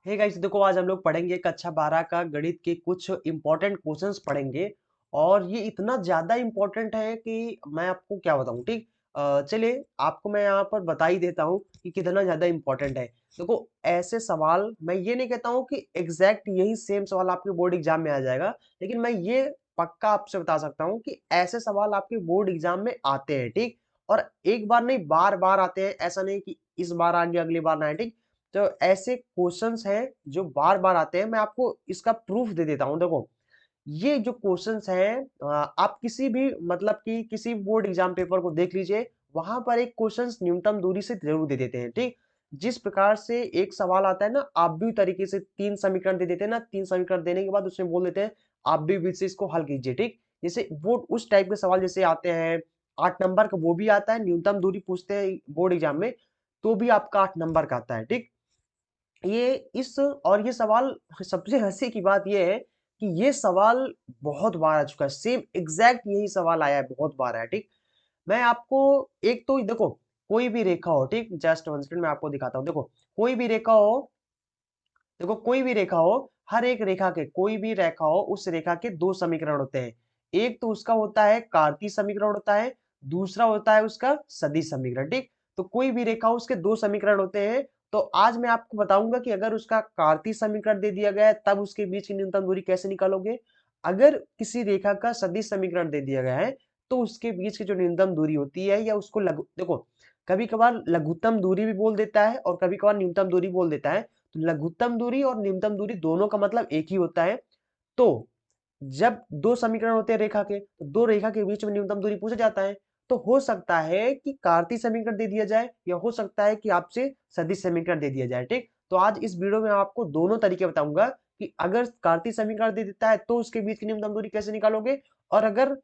Hey guys, देखो आज हम लोग पढ़ेंगे कक्षा 12 का गणित के कुछ इंपॉर्टेंट क्वेश्चंस पढ़ेंगे। और ये इतना ज्यादा इंपॉर्टेंट है कि मैं आपको क्या बताऊं। ठीक, चलिए आपको मैं यहाँ पर बता ही देता हूँ कि कितना ज्यादा इंपॉर्टेंट है। देखो, ऐसे सवाल मैं ये नहीं कहता हूँ कि एग्जैक्ट यही सेम सवाल आपके बोर्ड एग्जाम में आ जाएगा, लेकिन मैं ये पक्का आपसे बता सकता हूँ कि ऐसे सवाल आपके बोर्ड एग्जाम में आते हैं। ठीक, और एक बार नहीं बार बार आते हैं, ऐसा नहीं कि इस बार आ गया अगली बार ना आए। ठीक, तो ऐसे क्वेश्चंस हैं जो बार बार आते हैं। मैं आपको इसका प्रूफ दे देता हूं। देखो, ये जो क्वेश्चंस हैं, आप किसी भी मतलब कि किसी बोर्ड एग्जाम पेपर को देख लीजिए, वहां पर एक क्वेश्चंस न्यूनतम दूरी से जरूर दे देते हैं। ठीक, जिस प्रकार से एक सवाल आता है ना, आप भी तरीके से 3 समीकरण दे देते हैं ना, 3 समीकरण देने के बाद उसमें बोल देते हैं आप भी विधि से इसको हल कीजिए। ठीक, जैसे वो उस टाइप के सवाल जैसे आते हैं 8 नंबर का, वो भी आता है। न्यूनतम दूरी पूछते हैं बोर्ड एग्जाम में, तो भी आपका 8 नंबर का आता है। ठीक, ये इस और ये सवाल, सबसे हंसी की बात ये है कि ये सवाल बहुत बार आ चुका है। सेम एग्जैक्ट यही सवाल आया है, बहुत बार आया है। ठीक, मैं आपको एक तो देखो, कोई भी रेखा हो, ठीक, जस्ट वन सेकंड मैं आपको दिखाता हूं। देखो, कोई भी रेखा हो, देखो कोई भी रेखा हो, हर एक रेखा के, कोई भी रेखा हो, उस रेखा के 2 समीकरण होते हैं। एक तो उसका होता है कार्तीय समीकरण होता है, दूसरा होता है उसका सदिश समीकरण। ठीक, तो कोई भी रेखा हो उसके 2 समीकरण होते हैं। तो आज मैं आपको बताऊंगा कि अगर उसका कार्तीय समीकरण दे दिया गया है तब उसके बीच की न्यूनतम दूरी कैसे निकालोगे। अगर किसी रेखा का सदिश समीकरण दे दिया गया है तो उसके बीच की जो न्यूनतम दूरी होती है, या उसको लघु, देखो कभी कभार लघुत्तम दूरी भी बोल देता है और कभी कभार न्यूनतम दूरी बोल देता है। तो लघुत्तम दूरी और न्यूनतम दूरी दोनों का मतलब एक ही होता है। तो जब 2 समीकरण होते हैं रेखा के, तो दो रेखा के बीच में न्यूनतम दूरी पूछा जाता है। तो हो सकता है कि कार्तीय समीकरण दे दिया जाए, या हो सकता है कि आपसे सदिश समीकरण दे दिया जाए। ठीक, तो आज इस वीडियो में आपको दोनों तरीके बताऊंगा कि अगर कार्तीय समीकरण दे देता है तो उसके बीच की न्यूनतम दूरी कैसे निकालोगे, और अगर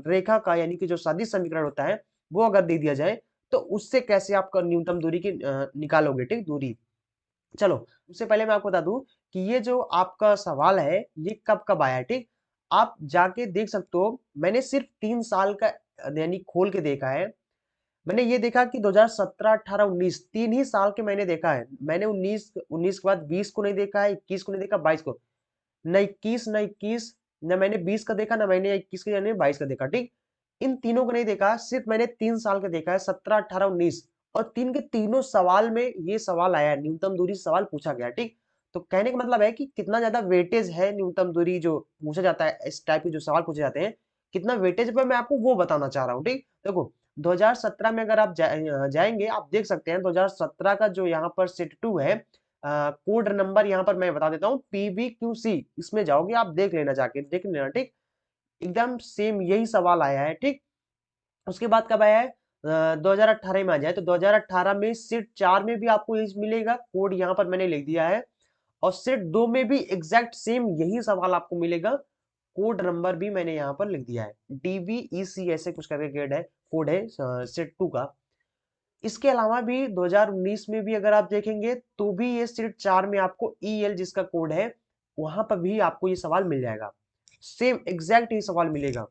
रेखा का यानी कि जो सदिश समीकरण होता है वो अगर दे दिया जाए तो उससे कैसे आपका न्यूनतम दूरी की निकालोगे। ठीक, दूरी। चलो, उससे पहले मैं आपको बता दूं कि ये जो आपका सवाल है ये कब कब आया है। ठीक, आप जाके देख सकते हो। मैंने सिर्फ 3 साल का यानी खोल के देखा है। मैंने ये देखा कि 2017, 18, 19 तीन ही साल के मैंने देखा है। मैंने 19 के बाद 20 को नहीं देखा है, 21 को नहीं देखा, 22 को न 21 न मैंने 20 का देखा, ना मैंने 21 का यानी 22 का देखा। ठीक, इन तीनों को नहीं देखा, सिर्फ मैंने 3 साल का देखा है, 17, 18, 19। और तीन के तीनों सवाल में ये सवाल आया है, न्यूनतम दूरी सवाल पूछा गया। ठीक, तो कहने का मतलब है कि कितना ज्यादा वेटेज है न्यूनतम दूरी जो पूछा जाता है, इस टाइप के जो सवाल पूछे जाते हैं कितना वेटेज पे, मैं आपको वो बताना चाह रहा हूँ। ठीक, देखो 2017 में अगर आप जाएंगे, आप देख सकते हैं 2017 का जो यहाँ पर सेट 2 है, कोड नंबर यहाँ पर मैं बता देता हूँ, PBQC। इसमें जाओगे आप, देख लेना, जाके देख लेना। ठीक, एकदम सेम यही सवाल आया है। ठीक, उसके बाद कब आया है, 2018 में आ जाए तो 2018 में सीट 4 में भी आपको यही मिलेगा। कोड यहाँ पर मैंने लिख दिया है। और सेट 2 में भी एग्जैक्ट सेम यही सवाल आपको मिलेगा। कोड नंबर भी मैंने यहाँ पर लिख दिया है, DVEC ऐसे कुछ करके कोड है सेट 2 का। इसके अलावा भी 2019 में भी अगर आप देखेंगे तो भी ये सीट 4 में आपको EL जिसका कोड है, वहां पर भी आपको ये सवाल मिल जाएगा। सेम एग्जैक्ट ये सवाल मिलेगा।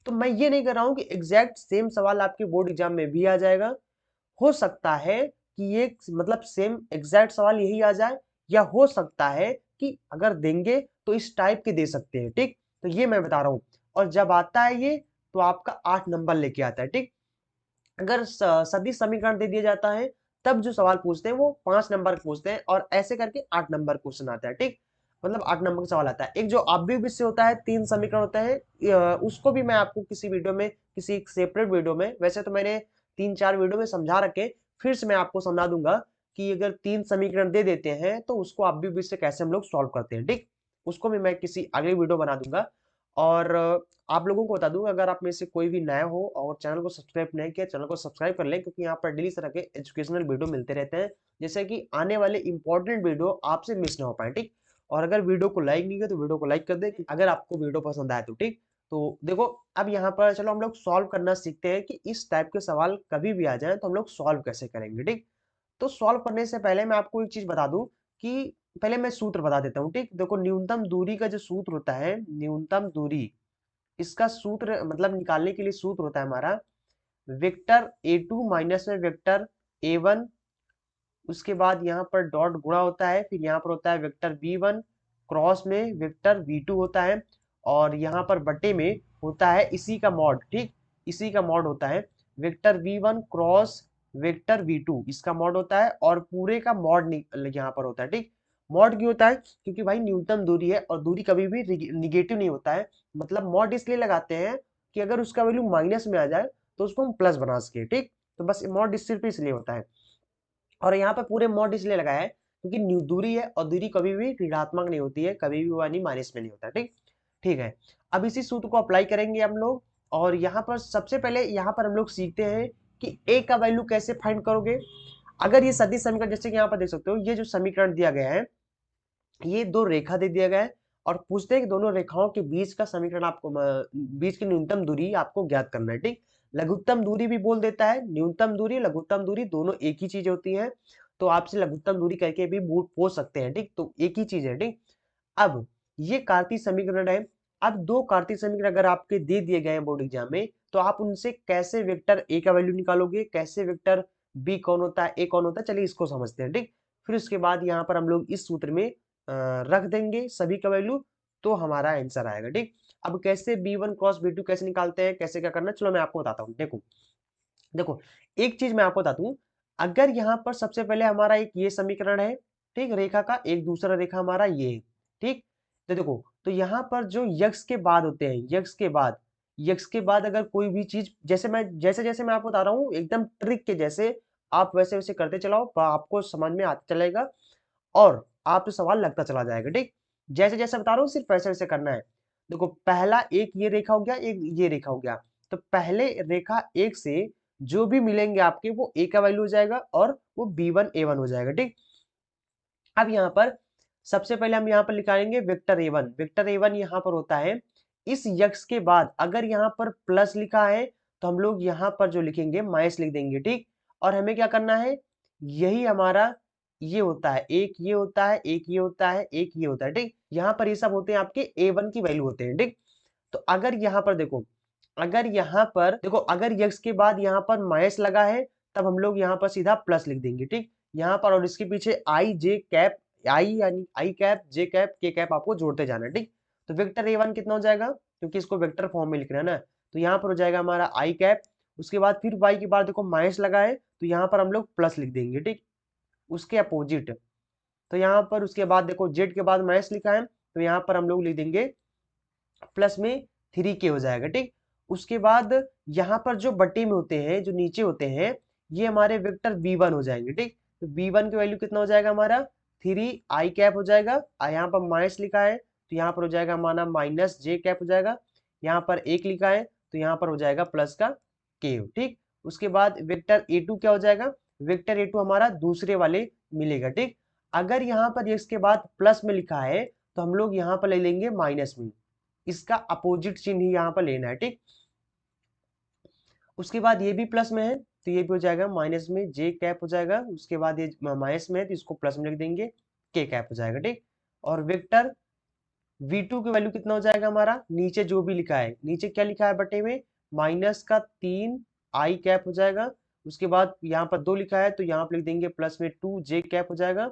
तो मैं ये नहीं कर रहा हूं कि एग्जैक्ट सेम सवाल आपके बोर्ड एग्जाम में भी आ जाएगा। हो सकता है कि ये मतलब सेम एग्जैक्ट सवाल यही आ जाए, या हो सकता है कि अगर देंगे तो इस टाइप के दे सकते हैं। ठीक, तो ये मैं बता रहा हूं। और जब आता है ये, तो आपका 8 नंबर लेके आता है। ठीक, अगर सदिश समीकरण दे दिया जाता है तब जो सवाल पूछते हैं वो 5 नंबर पूछते हैं, और ऐसे करके 8 नंबर क्वेश्चन आता है। ठीक, मतलब 8 नंबर का सवाल आता है। एक जो अवयव से होता है, 3 समीकरण होता है, उसको भी मैं आपको किसी वीडियो में, किसी सेपरेट वीडियो में, वैसे तो मैंने 3-4 वीडियो में समझा रखे, फिर से मैं आपको समझा दूंगा कि अगर 3 समीकरण दे देते हैं तो उसको अवयव से कैसे हम लोग सॉल्व करते हैं। ठीक, उसको भी मैं किसी अगले वीडियो बना दूंगा। और आप लोगों को बता दूं, अगर आप में से कोई भी नया हो और चैनल को सब्सक्राइब नहीं किया, चैनल को सब्सक्राइब कर लें, क्योंकि यहाँ पर डेली तरह के एजुकेशनल वीडियो मिलते रहते हैं, जैसे कि आने वाले इंपॉर्टेंट वीडियो आपसे मिस ना हो पाए। ठीक, और अगर वीडियो को लाइक नहीं किया तो वीडियो को लाइक कर दे, अगर आपको वीडियो पसंद आए तो। ठीक, तो देखो, अब यहाँ पर चलो हम लोग सॉल्व करना सीखते हैं कि इस टाइप के सवाल कभी भी आ जाए तो हम लोग सॉल्व कैसे करेंगे। ठीक, तो सॉल्व करने से पहले मैं आपको एक चीज बता दूं कि पहले मैं सूत्र बता देता हूँ। ठीक, देखो न्यूनतम दूरी का जो सूत्र होता है, न्यूनतम दूरी, इसका सूत्र मतलब निकालने के लिए सूत्र होता है हमारा वेक्टर A2 माइनस में वेक्टर A1 उसके बाद यहाँ पर डॉट गुणा होता है, फिर यहाँ पर होता है वेक्टर v1 क्रॉस में वेक्टर v2 होता है, और यहाँ पर बटे में होता है इसी का मॉड, ठीक, इसी का मॉड होता है vector v1 cross vector v2, इसका मॉड होता है, और पूरे का मॉड यहाँ पर होता है, ठीक। मॉड क्यों होता है? क्योंकि भाई न्यूनतम दूरी है और दूरी कभी भी निगेटिव नहीं होता है, मतलब मॉड इसलिए लगाते हैं कि अगर उसका वैल्यू माइनस में आ जाए तो उसको हम प्लस बना सके, ठीक। तो बस मॉड सिर्फ इसलिए होता है, और यहाँ पे पूरे मॉड इसलिए लगाया है क्योंकि दूरी है और दूरी कभी भी ऋणात्मक नहीं होती है, कभी भी यानी माइनस में नहीं होता, ठीक। ठीक है, अब इसी सूत्र को अप्लाई करेंगे हम लोग, और यहाँ पर सबसे पहले यहाँ पर हम लोग सीखते हैं कि a का वैल्यू कैसे फाइंड करोगे। अगर ये सदिश समीकरण, जैसे कि यहाँ पर देख सकते हो, ये जो समीकरण दिया गया है, ये दो रेखा दे दिया गया है, और पूछते हैं कि दोनों रेखाओं के बीच का समीकरण आपको बीच की न्यूनतम दूरी आपको ज्ञात करना है, ठीक। लघुत्तम दूरी भी बोल देता है, न्यूनतम दूरी लघुत्तम दूरी दोनों एक ही चीज होती है, तो आपसे लघुत्तम दूरी करके भी पूछ सकते हैं, ठीक, तो एक ही चीज है, ठीक। अब ये कार्तीय समीकरण है। अब दो कार्तीय समीकरण अगर आपके दे दिए गए हैं बोर्ड एग्जाम में, तो आप उनसे कैसे वेक्टर ए का वैल्यू निकालोगे, कैसे वेक्टर बी कौन होता है, ए कौन होता है, चलिए इसको समझते हैं, ठीक। फिर उसके बाद यहाँ पर हम लोग इस सूत्र में रख देंगे सभी का वैल्यू, तो हमारा आंसर आएगा, ठीक। अब कैसे b1 क्रॉस b2 कैसे निकालते हैं, कैसे क्या करना है, चलो मैं आपको बताता हूँ। देखो देखो, एक चीज मैं आपको बताता हूँ, अगर यहाँ पर सबसे पहले हमारा एक ये समीकरण है, ठीक, रेखा का, एक दूसरा रेखा हमारा ये है, ठीक। तो देखो, तो यहाँ पर जो यक्स के बाद होते हैं, यक्स के बाद अगर कोई भी चीज, जैसे जैसे मैं आपको बता रहा हूँ एकदम ट्रिक के जैसे, आप वैसे वैसे करते चलाओ, आपको समझ में आता चलेगा और आपको सवाल लगता चला जाएगा, ठीक। जैसे जैसे बता रहा हूँ सिर्फ वैसे वैसे करना है। देखो, पहला एक ये रेखा हो गया, एक ये रेखा हो गया, तो पहले रेखा एक से जो भी मिलेंगे आपके वो ए का वैल्यू हो जाएगा और वो b1 a1 हो जाएगा, ठीक। अब यहाँ पर सबसे पहले हम यहाँ पर निकालेंगे वेक्टर a1, वेक्टर a1 यहाँ पर होता है इस यक्स के बाद, अगर यहाँ पर प्लस लिखा है तो हम लोग यहाँ पर जो लिखेंगे माइनस लिख देंगे, ठीक। और हमें क्या करना है, यही हमारा ये होता है, एक ये होता है, एक ये होता है, एक ये होता है, ठीक। यहाँ पर ये सब होते हैं आपके a1 की वैल्यू होते हैं, ठीक। तो अगर यहाँ पर देखो, अगर यक्स के बाद यहाँ पर माइनस लगा है, तब हम लोग यहाँ पर सीधा प्लस लिख देंगे, ठीक। यहाँ पर और इसके पीछे आई जे कैप, आई यानी आई कैप, जे कैप, के कैप आपको जोड़ते जाना है, ठीक। तो वेक्टर ए वन कितना हो जाएगा, क्योंकि इसको वेक्टर फॉर्म में लिखना है ना, तो यहाँ पर हो जाएगा हमारा आई कैप, उसके बाद फिर वाई के बाद देखो माइनस लगा है, तो यहाँ पर हम लोग प्लस लिख देंगे, ठीक, उसके अपोजिट। तो यहाँ पर उसके बाद देखो जेड के बाद माइनस लिखा है, तो यहाँ पर हम लोग लिख देंगे प्लस में 3k हो जाएगा, ठीक। उसके बाद यहाँ पर जो बटे में होते हैं, जो नीचे होते हैं, ये हमारे वेक्टर v1 हो जाएंगे, ठीक। तो v1 की वैल्यू कितना हो जाएगा हमारा 3 i कैप हो जाएगा, यहाँ पर माइनस लिखा है तो यहाँ पर हो जाएगा हमारा माइनस j कैप हो जाएगा, यहाँ पर एक लिखा है तो यहाँ पर हो जाएगा प्लस का k, ठीक। उसके बाद वेक्टर a2 क्या हो जाएगा, वेक्टर a2 हमारा दूसरे वाले मिलेगा, ठीक। अगर यहाँ पर इसके बाद प्लस में लिखा है तो हम लोग यहाँ पर ले लेंगे माइनस में, इसका अपोजिट चिन्ह ही यहाँ पर लेना है, ठीक। उसके बाद ये भी प्लस में है तो ये भी हो जाएगा माइनस में, जे कैप हो जाएगा, उसके बाद ये माइनस में है तो इसको प्लस में लिख देंगे, के कैप हो जाएगा, ठीक। और वेक्टर v2 की वैल्यू कितना हो जाएगा हमारा, नीचे जो भी लिखा है, नीचे क्या लिखा है बटे में, माइनस का 3 i कैप हो जाएगा, उसके बाद यहाँ पर 2 लिखा है तो यहाँ पर लिख देंगे प्लस में 2 j कैप हो जाएगा,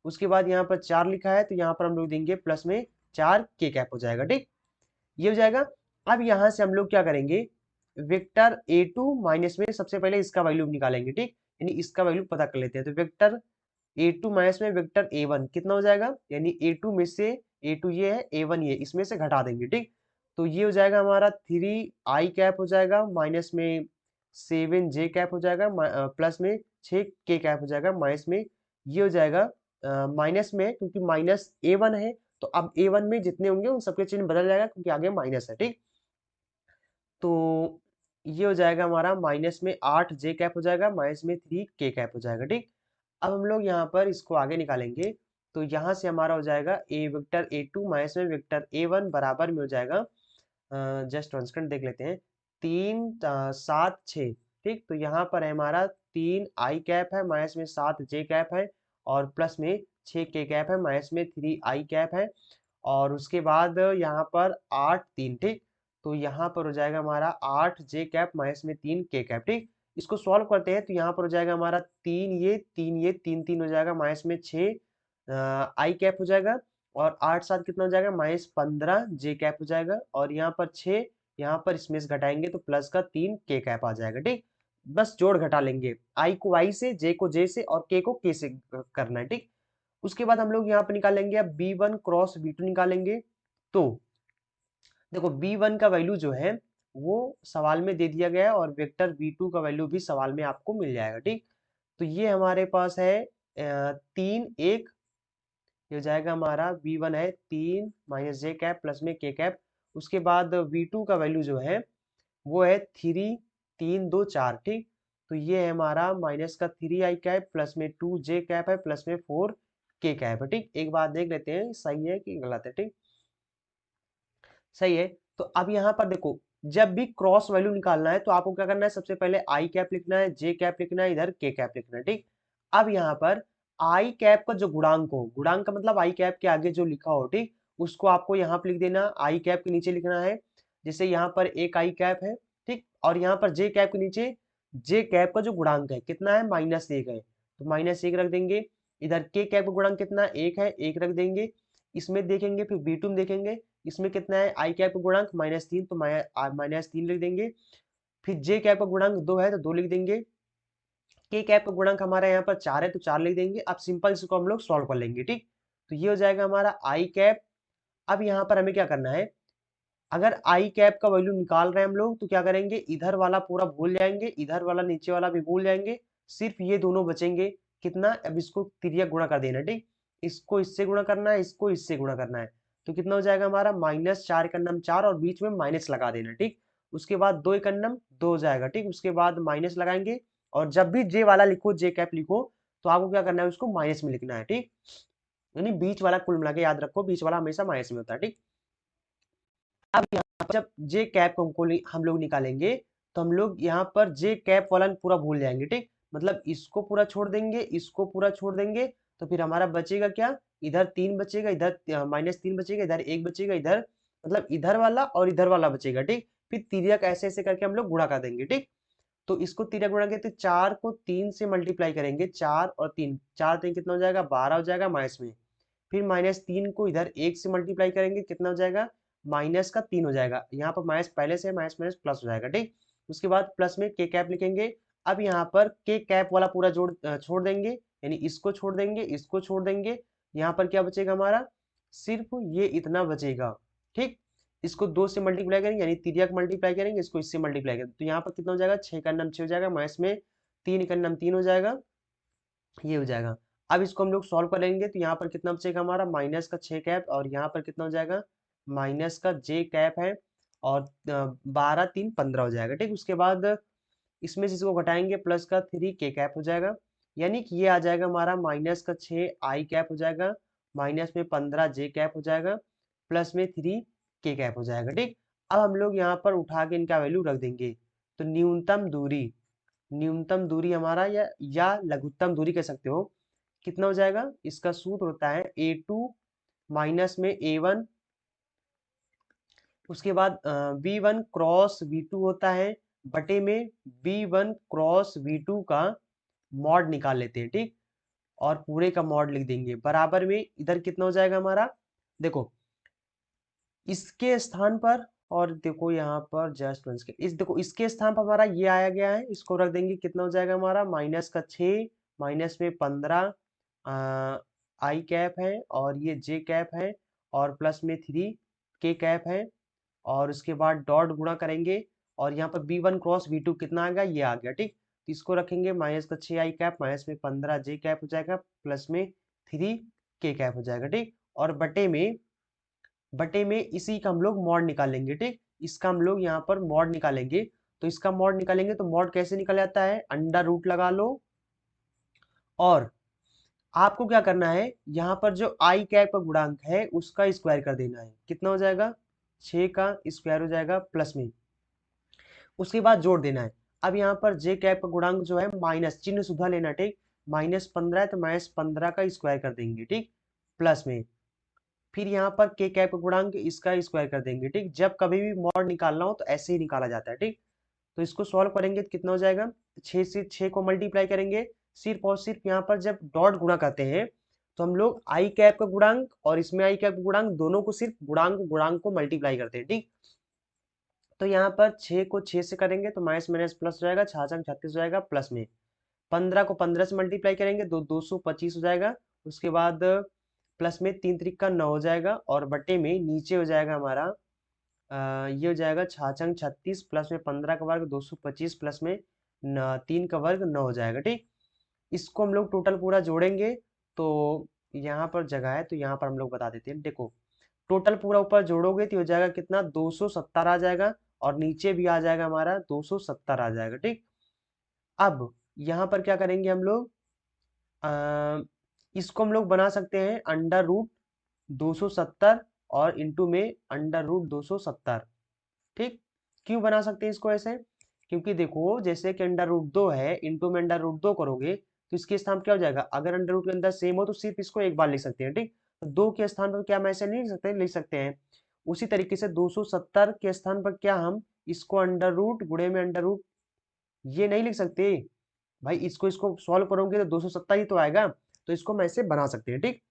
उसके बाद यहाँ पर 4 लिखा है तो यहाँ पर हम लोग देंगे प्लस में 4 k कैप हो जाएगा, ठीक। ये हो जाएगा। अब यहां से हम लोग क्या करेंगे, वेक्टर a2 माइनस में सबसे पहले इसका वैल्यू निकालेंगे, ठीक, यानी इसका वैल्यू पता कर लेते हैं। तो वेक्टर a2 माइनस में वेक्टर a1 कितना हो जाएगा, यानी a2 में से a2 ये है, a1 ये, इसमें से घटा देंगे, ठीक। तो ये हो जाएगा हमारा 3 i कैप हो जाएगा, माइनस में 7 j कैप हो जाएगा, प्लस में 6 k कैप हो जाएगा, माइनस में ये हो जाएगा माइनस में, क्योंकि माइनस a1 है तो अब a1 में जितने होंगे उन सबके चिन्ह बदल जाएगा क्योंकि आगे माइनस है, ठीक। तो ये हो जाएगा हमारा माइनस में 8 j कैप हो जाएगा, माइनस में 3 k कैप हो जाएगा, ठीक। अब हम लोग यहाँ पर इसको आगे निकालेंगे, तो यहाँ से हमारा हो जाएगा ए वेक्टर a2 माइनस में वेक्टर a1 बराबर में हो जाएगा, जस्ट वन सेकंड देख लेते हैं, 3 7 6, ठीक। तो यहाँ पर है हमारा 3 i कैप है, माइनस में 7 j कैप है, और प्लस में 6 k कैप है, माइनस में 3 i कैप है, और उसके बाद यहाँ पर 8 3, ठीक। तो यहाँ पर हो जाएगा हमारा 8 j कैप माइनस में 3 k कैप, ठीक। इसको सॉल्व करते हैं तो यहाँ पर हो जाएगा हमारा 3 ये 3 ये 3 3 हो जाएगा, माइनस में 6 आई कैप हो जाएगा, और 8 7 कितना हो जाएगा, माइनस 15 जे कैप हो जाएगा, और यहाँ पर 6, यहाँ पर इसमें से घटाएंगे तो प्लस का 3 के कैप आ जाएगा। ठीक, बस जोड़ घटा लेंगे, आई को आई से, जे को जे से, और के को के से करना है। ठीक, उसके बाद हम लोग यहाँ पर निकालेंगे अब B1 क्रॉस B2 निकालेंगे। तो देखो B1 का वैल्यू जो है वो सवाल में दे दिया गया है, और वेक्टर B2 का वैल्यू भी सवाल में आपको मिल जाएगा। ठीक, तो ये हमारे पास है 3 1, ये हो जाएगा हमारा B1 है 3 माइनस जे कैप प्लस में के कैप। उसके बाद V2 का वैल्यू जो है वो है 3 3 2 4। ठीक, तो ये है हमारा माइनस का 3 आई कैप प्लस में 2 जे कैप है प्लस में 4 के कैप है। ठीक, एक बात देख लेते हैं सही है कि गलत है। ठीक, सही है। तो अब यहाँ पर देखो, जब भी क्रॉस वैल्यू निकालना है तो आपको क्या करना है, सबसे पहले आई कैप लिखना है, जे कैप लिखना है, इधर के कैप लिखना है। ठीक, अब यहाँ पर आई कैप का जो गुणांक हो, गुणांक का मतलब आई कैप के आगे जो लिखा हो, ठीक, उसको आपको यहाँ पर लिख देना, आई कैप के नीचे लिखना है। जैसे यहाँ पर एक आई कैप है, ठीक, और यहाँ पर जे कैप के नीचे जे कैप का जो गुणांक है कितना है, -1 है, तो -1 रख देंगे। इधर के कैप का गुणांक कितना, 1 है, 1 रख देंगे। इसमें देखेंगे, फिर B2 में देखेंगे, इसमें कितना है, आई कैप का गुणांक -3, तो -3 लिख देंगे। फिर जे कैप का गुणांक 2 है तो 2 लिख देंगे। के कैप का गुणांक हमारा यहाँ पर 4 है तो 4 लिख देंगे। अब सिंपल इसको हम लोग सॉल्व कर लेंगे। ठीक, तो ये हो जाएगा हमारा आई कैप। अब यहाँ पर हमें क्या करना है, अगर आई कैप का वैल्यू निकाल रहे हैं हम लोग तो क्या करेंगे, इधर वाला पूरा भूल जाएंगे, इधर वाला नीचे वाला भी भूल जाएंगे, सिर्फ ये दोनों बचेंगे। कितना, अब इसको तिर्यक गुणा कर देना। ठीक, इसको इससे गुणा करना है, इसको इससे गुणा करना है, तो कितना हो जाएगा हमारा, -4 का नम 4 और बीच में माइनस लगा देना। ठीक, उसके बाद 2 एक नम 2 हो जाएगा। ठीक, उसके बाद माइनस लगाएंगे, और जब भी जे वाला लिखो, जे कैप लिखो, तो आपको क्या करना है, उसको माइनस में लिखना है। ठीक, यानी बीच वाला कुल मिला के याद रखो, बीच वाला हमेशा माइनस में होता है। ठीक, अब यहाँ पर जब जे कैप को हम लोग निकालेंगे तो हम लोग यहाँ पर जे कैप वाला पूरा भूल जाएंगे। ठीक, मतलब इसको पूरा छोड़ देंगे, इसको पूरा छोड़ देंगे, तो फिर हमारा बचेगा क्या, इधर 3 बचेगा, इधर -3 बचेगा, इधर 1 बचेगा, इधर मतलब इधर वाला और इधर वाला बचेगा। ठीक, फिर तिर्यक ऐसे ऐसे करके हम लोग गुणा कर देंगे। ठीक, तो इसको तिर्यक गुणा करके 4 को 3 से मल्टीप्लाई करेंगे, 4 और 3, 4 3 कितना हो जाएगा, 12 हो जाएगा माइनस में। फिर -3 को इधर 1 से मल्टीप्लाई करेंगे, कितना हो जाएगा, -3 हो जाएगा। यहाँ पर माइनस पहले से माइनस माइनस प्लस हो जाएगा। ठीक, उसके बाद प्लस में के कैप लिखेंगे। अब यहाँ पर के कैप वाला पूरा छोड़ देंगे, यानी इसको छोड़ देंगे, इसको छोड़ देंगे। यहाँ पर क्या बचेगा हमारा, सिर्फ ये इतना बचेगा। ठीक, इसको 2 से मल्टीप्लाई करेंगे, यानी तिर्यक मल्टीप्लाई करेंगे, इसको इससे मल्टीप्लाई करेंगे, तो यहाँ पर कितना हो जाएगा, 6 का नम 6 हो जाएगा, माइनस में 3 का नम 3 हो जाएगा, ये हो जाएगा। अब इसको हम लोग सॉल्व करेंगे तो यहाँ पर कितना बचेगा हमारा, माइनस का 6 कैप, और यहाँ पर कितना हो जाएगा, माइनस का जे कैप है, और 12 3 15 हो जाएगा। ठीक, उसके बाद इसमें से इसको घटाएंगे, प्लस का 3 के कैप हो जाएगा, यानी कि ये आ जाएगा हमारा माइनस का 6 आई कैप हो जाएगा, माइनस में 15 जे कैप हो जाएगा, प्लस में 3 के कैप हो जाएगा। ठीक, अब हम लोग यहाँ पर उठा के इनका वैल्यू रख देंगे। तो न्यूनतम दूरी हमारा या लघुत्तम दूरी कह सकते हो, कितना हो जाएगा, इसका सूत्र होता है A2 माइनस में A1, उसके बाद V1 क्रॉस V2 होता है, बटे में V1 क्रॉस V2 का मॉड निकाल लेते हैं। ठीक, और पूरे का मॉड लिख देंगे, बराबर में इधर कितना हो जाएगा हमारा, देखो इसके स्थान पर, और देखो यहाँ पर जस्ट वंस के इस, देखो इसके स्थान पर हमारा ये आया गया है, इसको रख देंगे, कितना हो जाएगा हमारा, माइनस का 6 माइनस में 15 आई कैप है, और ये जे कैप है, और प्लस में 3 के कैप है, और उसके बाद डॉट गुणा करेंगे, और यहाँ पर B1 क्रॉस V2 कितना आ गया, ये आ गया। ठीक, तो इसको रखेंगे, माइनस का 6 आई कैप माइनस में 15 जे कैप हो जाएगा, प्लस में 3 के कैप हो जाएगा। ठीक, और बटे में इसी का हम लोग मॉड निकालेंगे। ठीक, इसका हम लोग यहाँ पर मॉड निकालेंगे, तो इसका मॉड निकालेंगे तो मॉड कैसे निकल जाता है, अंडर रूट लगा लो, और आपको क्या करना है, यहाँ पर जो आई कैप का गुणांक है उसका स्क्वायर कर देना है, कितना हो जाएगा, 6 का स्क्वायर हो जाएगा, प्लस में उसके बाद जोड़ देना है। अब यहाँ पर जे कैप का गुणांक जो है, माइनस चिन्ह सुधा लेना। ठीक, -15 है तो -15 का स्क्वायर कर देंगे। ठीक, प्लस में फिर यहाँ पर के कैप का गुणांक, इसका स्क्वायर कर देंगे। ठीक, जब कभी भी मॉड निकालना हो तो ऐसे ही निकाला जाता है। ठीक, तो इसको सॉल्व करेंगे तो कितना हो जाएगा, 6 को मल्टीप्लाई करेंगे, सिर्फ और सिर्फ यहाँ पर जब डॉट गुणा करते हैं तो हम लोग आई कैप का गुणांक और इसमें आई कैप का गुणांक दोनों को सिर्फ गुणांक को मल्टीप्लाई करते हैं, ठीक। तो यहाँ पर 6 को 6 से करेंगे तो माइनस माइनस प्लस हो जाएगा, 6×6 36 हो जाएगा, प्लस में 15 को 15 से मल्टीप्लाई करेंगे 225 हो जाएगा। उसके बाद प्लस में 3×3 = 9 हो जाएगा और बटे में नीचे हो जाएगा हमारा ये हो जाएगा 6×36 प्लस में 15 का वर्ग 225 प्लस में 3 का वर्ग 9 हो जाएगा, ठीक। इसको हम लोग टोटल पूरा जोड़ेंगे तो यहाँ पर जगह है तो यहाँ पर हम लोग बता देते हैं। देखो टोटल पूरा ऊपर जोड़ोगे तो हो जाएगा कितना 270 आ जाएगा और नीचे भी आ जाएगा हमारा 270 आ जाएगा, ठीक। अब यहाँ पर क्या करेंगे हम लोग, इसको हम लोग बना सकते हैं √270 और इंटू में √270, ठीक। क्यों बना सकते हैं इसको ऐसे, क्योंकि देखो जैसे कि √2 है इंटू में √2 करोगे तो इसके स्थान क्या हो जाएगा, अगर अंडर रूट के अंदर सेम हो तो सिर्फ इसको एक बार लिख सकते हैं, ठीक। तो 2 के स्थान पर क्या हम ऐसे नहीं लिख सकते, लिख सकते हैं। उसी तरीके से 270 के स्थान पर क्या हम इसको अंडर रूट गुणे में अंडर रूट ये नहीं लिख सकते भाई, इसको इसको सॉल्व करोगे तो 270 ही तो आएगा, तो इसको हम ऐसे बना सकते हैं, ठीक।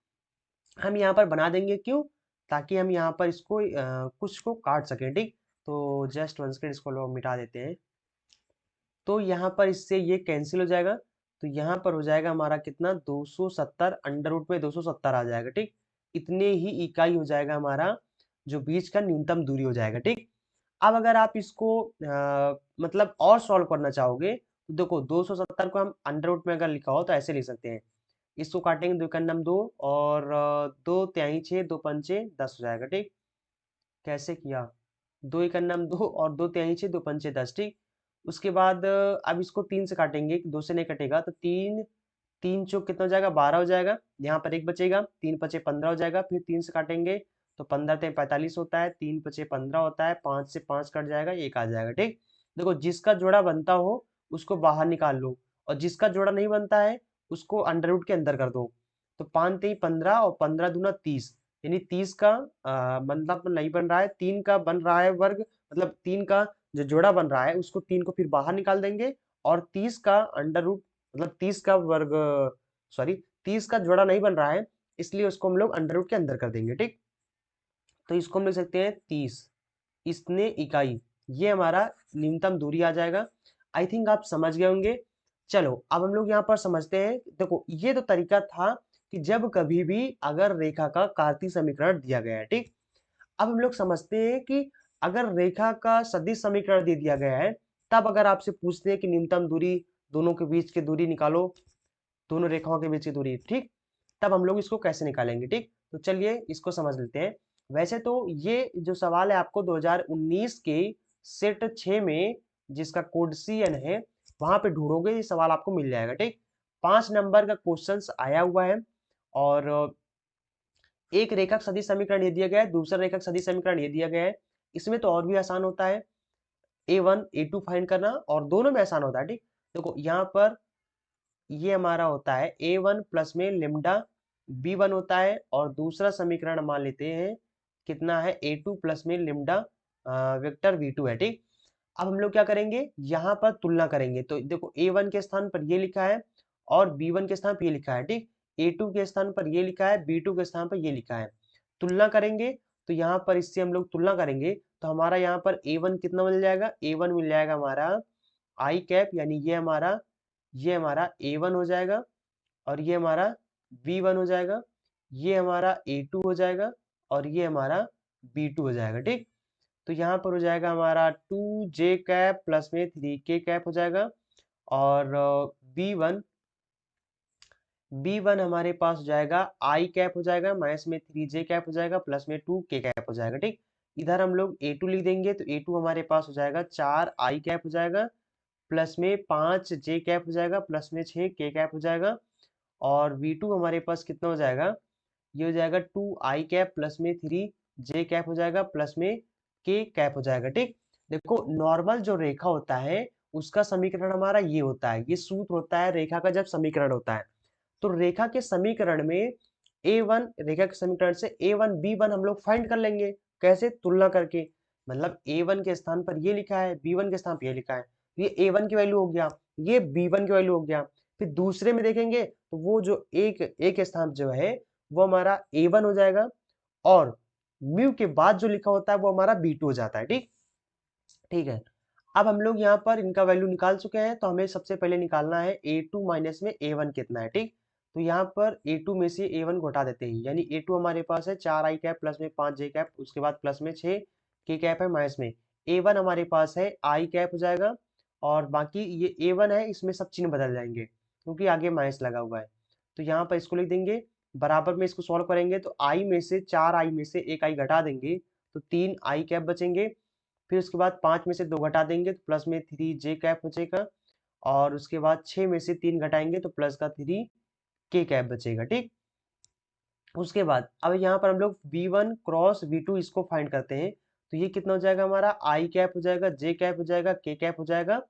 हम यहाँ पर बना देंगे, क्यों, ताकि हम यहाँ पर इसको कुछ को काट सकें, ठीक। तो जस्ट वन सेकंड इसको लोग मिटा देते हैं। तो यहाँ पर इससे ये कैंसिल हो जाएगा तो यहाँ पर हो जाएगा हमारा कितना 270 अंडर रूट में 270 आ जाएगा, ठीक। इतने ही इकाई हो जाएगा हमारा जो बीच का न्यूनतम दूरी हो जाएगा, ठीक। अब अगर आप इसको मतलब और सॉल्व करना चाहोगे तो देखो 270 को हम अंडर रूट में अगर लिखा हो तो ऐसे लिख सकते हैं, इसको काटेंगे 2 2 और 2 तिहाई 6 2 पंचे 10 हो जाएगा, ठीक। कैसे किया, 2 1 2 और 2 तिहाई 6 2 पंचे 10, ठीक। उसके बाद अब इसको 3 से काटेंगे, 2 से नहीं कटेगा तो 3 3 चौक कितना हो जाएगा 12 हो जाएगा, यहाँ पर एक बचेगा 3 × 5 = 15 हो जाएगा, फिर 3 से काटेंगे तो 15×3 = 45 होता है, 3×5 = 15 होता है, 5 से 5 कट जाएगा, 1 आ जाएगा, ठीक। देखो जिसका जोड़ा बनता हो उसको बाहर निकाल लो और जिसका जोड़ा नहीं बनता है उसको अंडर रूट के अंदर कर दो। तो 5×3 = 15 और 15×2 = 30, यानी 30 का मतलब नहीं बन रहा है, 3 का बन रहा है वर्ग, मतलब 3 का जो जोड़ा बन रहा है उसको 3 को फिर बाहर निकाल देंगे और 30 का अंडर रूट मतलब 30 का वर्ग, सॉरी 30 का जोड़ा नहीं बन रहा है इसलिए उसको हम लोग अंडर रूट के अंदर कर देंगे, ठीक। तो इसको हम लिख सकते हैं 30 इतने इकाई, ये हमारा न्यूनतम दूरी आ जाएगा। आई थिंक आप समझ गए होंगे। चलो अब हम लोग यहाँ पर समझते हैं, देखो ये तो तरीका था कि जब कभी भी अगर रेखा का कार्तीय समीकरण दिया गया है, ठीक। अब हम लोग समझते हैं कि अगर रेखा का सदिश समीकरण दे दिया गया है तब अगर आपसे पूछते हैं कि न्यूनतम दूरी दोनों के बीच की दूरी निकालो, दोनों रेखाओं के बीच की दूरी, ठीक। तब हम लोग इसको कैसे निकालेंगे, ठीक। तो चलिए इसको समझ लेते हैं। वैसे तो ये जो सवाल है आपको 2019 के सेट 6 में जिसका कोड CN है वहां पे ढूंढोगे ये सवाल आपको मिल जाएगा, ठीक। 5 नंबर का क्वेश्चन आया हुआ है और एक रेखक सदिश समीकरण ये दिया गया है, दूसरा रेखक सदिश समीकरण ये दिया गया है। इसमें तो और भी आसान होता है A1 A2 फाइंड करना और दोनों में आसान होता है, ठीक। देखो यहाँ पर ये हमारा होता है A1 प्लस में लेमडा B1 होता है और दूसरा समीकरण मान लेते हैं कितना है A2 प्लस में लेमडा वेक्टर V2 है, ठीक। अब हम लोग क्या करेंगे यहाँ पर तुलना करेंगे तो देखो A1 के स्थान पर ये लिखा है और B1 के स्थान पर ये लिखा है, ठीक। A2 के स्थान पर ये लिखा है, B2 के स्थान पर ये लिखा है। तुलना करेंगे तो यहाँ पर इससे हम लोग तुलना करेंगे तो हमारा यहाँ पर A1 कितना मिल जाएगा, A1 मिल जाएगा हमारा आई कैप, यानी ये हमारा A1 हो जाएगा और ये हमारा B1 हो जाएगा, ये हमारा A2 हो जाएगा और ये हमारा B2 हो जाएगा, ठीक। तो यहाँ पर हो जाएगा हमारा 2J कैप प्लस में 3K कैप हो जाएगा और B1 हमारे पास हो जाएगा आई कैप हो जाएगा माइनस में 3J कैप हो जाएगा प्लस में 2K कैप हो जाएगा, ठीक। इधर हम लोग A2 लिख देंगे तो A2 हमारे पास हो जाएगा 4 आई कैप हो जाएगा प्लस में 5J कैप हो जाएगा प्लस में 6K कैप हो जाएगा और V2 हमारे पास कितना हो जाएगा, ये हो जाएगा 2 आई कैप प्लस में 3J कैप हो जाएगा प्लस में K कैप हो जाएगा, ठीक। देखो नॉर्मल जो रेखा होता है उसका समीकरण हमारा ये होता है, ये सूत्र होता है रेखा का जब समीकरण होता है। तो रेखा के समीकरण में A1 रेखा के समीकरण से A1 B1 हम लोग फाइंड कर लेंगे, कैसे, तुलना करके। मतलब A1 के स्थान पर ये लिखा है, B1 के स्थान पर ये लिखा है, तो ये A1 की वैल्यू हो गया ये b1 की वैल्यू हो गया। फिर दूसरे में देखेंगे तो वो जो एक एक स्थान जो है वो हमारा a1 हो जाएगा, और म्यू के बाद जो लिखा होता है वो हमारा b2 हो जाता है। ठीक ठीक है। अब हम लोग यहाँ पर इनका वैल्यू निकाल चुके हैं, तो हमें सबसे पहले निकालना है a2 माइनस में a1 कितना है। ठीक, तो यहाँ पर a2 में से a1 को हटा देते हैं, यानी a2 हमारे पास है 4 आई कैप प्लस में 5 जे कैप, उसके बाद प्लस में 6 के कैप है माइनस में a1 हमारे पास है आई कैप हो जाएगा, और बाकी ये a1 है इसमें सब चिन्ह बदल जाएंगे क्योंकि आगे माइनस लगा हुआ है। तो यहाँ पर इसको लिख देंगे, बराबर में इसको सॉल्व करेंगे तो आई में से 4 आई में से एक आई घटा देंगे तो 3 आई कैप बचेंगे। फिर उसके बाद 5 में से 2 घटा देंगे तो प्लस में 3 जे कैप बचेगा, और उसके बाद 6 में से 3 घटाएंगे तो प्लस का 3 के कैप बचेगा। ठीक, उसके बाद अब यहाँ पर हम लोग v1 क्रॉस v2 इसको फाइंड करते हैं, तो ये कितना हो जाएगा हमारा आई कैप हो जाएगा, जे कैप हो जाएगा, के कैप हो जाएगा।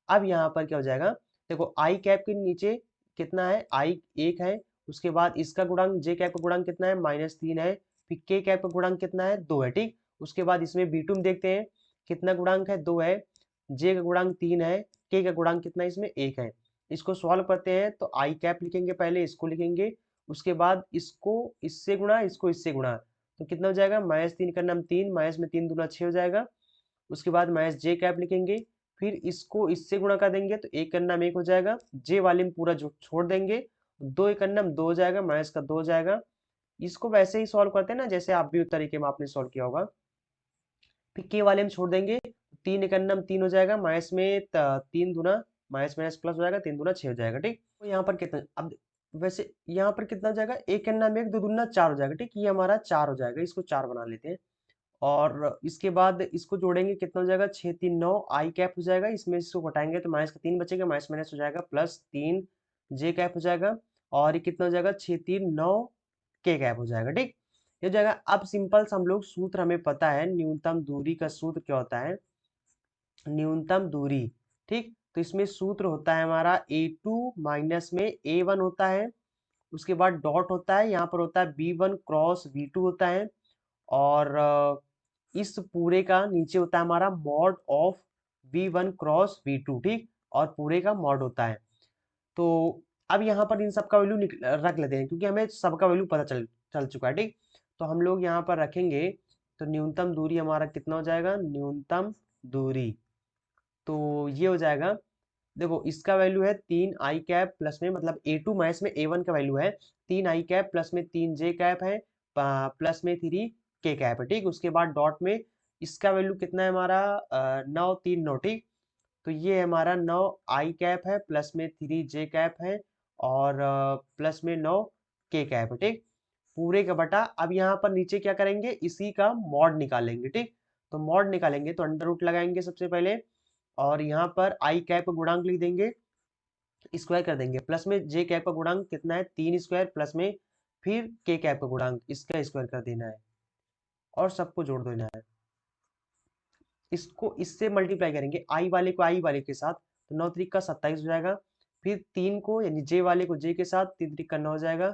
अब यहाँ पर क्या हो जाएगा, देखो आई कैप के नीचे कितना है, आई 1 है, उसके बाद इसका गुणांक जे कैप का गुणांक कितना है -3 है, फिर के कैप का गुणांक कितना है 2 है। ठीक, उसके बाद इसमें b2 में देखते हैं कितना गुणांक है 2 है, जे का गुणांक 3 है, के का गुणांक कितना है इसमें 1 है। इसको सॉल्व करते हैं तो आई कैप लिखेंगे, पहले इसको लिखेंगे, उसके बाद इसको इससे गुणा, इसको इससे गुणा, तो कितना हो जाएगा -3 का नाम 3, माइनस में 3 दूना 6 हो जाएगा। उसके बाद माइनस जे कैप लिखेंगे, फिर इसको इससे गुणा कर देंगे तो एक का नाम 1 हो जाएगा, जे वाले में पूरा छोड़ देंगे, 2 एक का नाम 2 हो जाएगा, माइनस का 2 हो जाएगा। इसको वैसे ही सॉल्व करते हैं ना जैसे आप भी उस तरीके में आपने सॉल्व किया होगा। फिर के वाले में छोड़ देंगे, 3 एक का नाम 3 हो जाएगा, माइनस में 3 दूना माइनस माइनस प्लस हो जाएगा, 3 दूना 6 हो जाएगा। ठीक, तो यहाँ पर कितना, अब वैसे यहाँ पर कितना हो जाएगा, एक का नाम 1, 2 दूना 4 हो जाएगा। ठीक, ये हमारा 4 हो जाएगा, इसको 4 बना लेते हैं। और इसके बाद इसको जोड़ेंगे कितना हो जाएगा 6 3 9 आई कैप हो जाएगा, इसमें इसको घटाएंगे तो माइनस का 3 बचेगा, माइनस माइनस हो जाएगा प्लस 3 जे कैप हो जाएगा, और ये कितना हो जाएगा 6 3 9 के कैप हो जाएगा। ठीक, ये हो जाएगा। अब सिंपल सा हम लोग सूत्र हमें पता है, न्यूनतम दूरी का सूत्र क्या होता है, न्यूनतम दूरी। ठीक, तो इसमें सूत्र होता है हमारा a2 माइनस में a1 होता है, उसके बाद डॉट होता है, यहाँ पर होता है b1 क्रॉस v2 होता है, और इस पूरे का नीचे होता है हमारा mod of v1 cross v2। ठीक, और पूरे का मॉड होता है। तो अब यहाँ पर इन सबका वैल्यू रख लेते हैं क्योंकि हमें सबका वैल्यू पता चल चल चुका है। ठीक, तो हम लोग यहाँ पर रखेंगे तो न्यूनतम दूरी हमारा कितना हो जाएगा, न्यूनतम दूरी तो ये हो जाएगा, देखो इसका वैल्यू है 3 आई कैप प्लस में, मतलब a2 माइनस में a1 का वैल्यू है 3 आई कैप प्लस में 3 जे कैप है, प्लस में 3 के कैप है। ठीक, उसके बाद डॉट में इसका वैल्यू कितना है हमारा 9 3 9। ठीक, तो ये हमारा 9 आई कैप है प्लस में 3 जे कैप है, और प्लस में 9 के कैप है। ठीक, पूरे का बटा, अब यहाँ पर नीचे क्या करेंगे, इसी का मॉड निकालेंगे। ठीक, तो मॉड निकालेंगे तो अंडर रूट लगाएंगे सबसे पहले, और यहाँ पर आई कैप का गुणांक लिख देंगे, स्क्वायर कर देंगे, प्लस में जे कैप का गुणांक कितना है 3 स्क्वायर, प्लस में फिर के कैप का गुणांक इसका स्क्वायर कर देना है, और सबको जोड़ देना है। इसको इससे मल्टीप्लाई करेंगे, आई वाले को आई वाले के साथ, तो 9 त्रिक का 27 हो जाएगा, फिर 3 को यानी जे वाले को जे के साथ, 3 त्रिक का 9 हो जाएगा,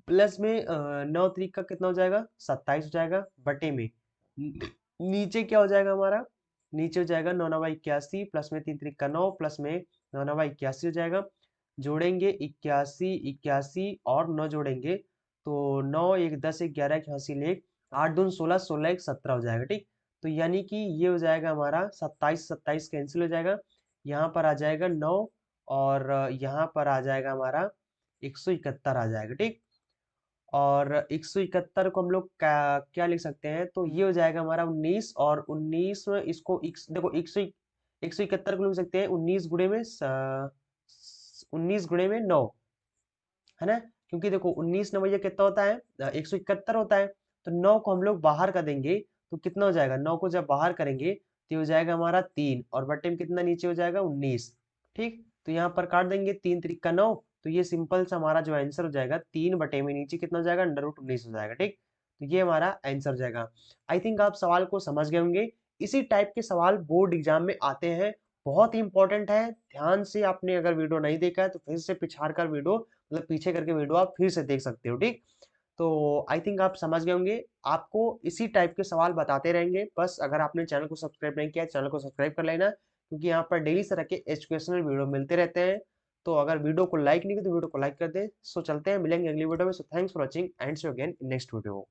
प्लस में 9 त्रिक का कितना हो जाएगा 27 हो जाएगा, बटे में नीचे क्या हो जाएगा हमारा, नीचे हो जाएगा 9 9 81, प्लस में 3 त्रिक का 9, प्लस में 9 9 81 हो जाएगा, जोड़ेंगे 81 81 और 9 जोड़ेंगे तो 9 1 10 1 11 81 1 8 दून 16 16 1 17 हो जाएगा। ठीक, तो यानी कि ये हो जाएगा हमारा 27 27 कैंसिल हो जाएगा, यहाँ पर आ जाएगा 9, और यहाँ पर आ जाएगा हमारा 171 आ जाएगा। ठीक, और 171 को हम लोग क्या लिख सकते हैं, तो ये हो जाएगा हमारा 19, और 19 में इसको देखो 171 को लिख सकते हैं 19 गुणे में 19 गुणे में 9, है ना, क्योंकि देखो 19 नवैया कितना होता है 171 होता है, तो 9 को हम लोग बाहर कर देंगे तो कितना हो जाएगा, 9 को जब बाहर करेंगे तो हो जाएगा हमारा 3, और बटे में कितना नीचे हो जाएगा 19। ठीक, तो यहाँ पर काट देंगे 3 त्रिक का 9, तो ये सिंपल सा हमारा जो आंसर हो जाएगा 3 बटे में नीचे कितना हो जाएगा अंडर रूट 19 हो जाएगा। ठीक, तो ये हमारा आंसर हो जाएगा। आई थिंक आप सवाल को समझ गए होंगे, इसी टाइप के सवाल बोर्ड एग्जाम में आते हैं, बहुत ही इंपॉर्टेंट है, ध्यान से आपने अगर वीडियो नहीं देखा है तो फिर से पिछाड़ कर वीडियो, मतलब पीछे करके वीडियो आप फिर से देख सकते हो। ठीक, तो आई थिंक आप समझ गए होंगे, आपको इसी टाइप के सवाल बताते रहेंगे, बस अगर आपने चैनल को सब्सक्राइब नहीं किया चैनल को सब्सक्राइब कर लेना, क्योंकि यहाँ पर डेली इस तरह के एजुकेशनल वीडियो मिलते रहते हैं। तो अगर वीडियो को लाइक नहीं किया तो वीडियो को लाइक कर दें। सो चलते हैं, मिलेंगे अगली वीडियो में। So thanks for watching and see you again in next video.